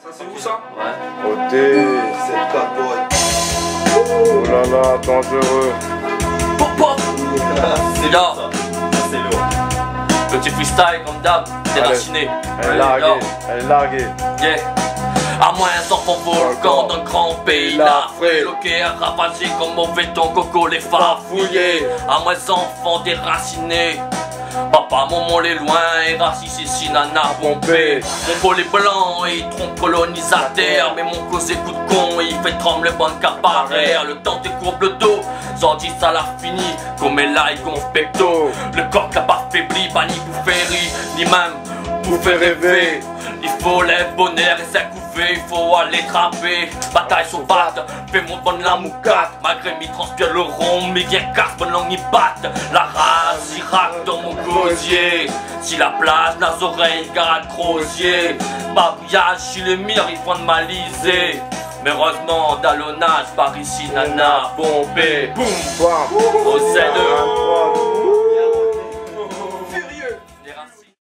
Ça c'est où ça? Ouais. OD. C'est pas boy. Oh là là, dangereux. Pop pop. C'est Yo. lourd ça. C'est lourd. Petit freestyle comme d'hab, déraciné. Elle est larguée, elle est larguée. Yeah. À moins enfant volcan d'un grand pays l'Afrique, bloqué à ravager comme mauvais ton coco les farfouillés. À moins enfants déracinés. Papa, maman les loin, et raciste ici, nana pompé. Mon beau les blancs, et il trompe colonisateur. Mais mon causé coup de con, et il fait trembler bon caparer. Le temps te courbe le dos, sorti ça l'a fini. Comme là, il gonfle pecto. Le corps n'a pas faibli, pas ni pour faire rire, ni même pour faire rêver. Il faut les bonheur et s'accouver, il faut aller trapper. Bataille sauvage, fais mon bonne la moucate. Malgré m'y transpire le rhum, mais vient casse, bonne langue y batte. La race Irak dans mon gosier. Si la plage, nas oreilles, garde crosier. Babouillage, si le mire, ils font de maliser. Mais heureusement, dallonnage, par ici, nana, bombé. Boum, Bam. au Z2. Un, trois. Furieux. Les racines.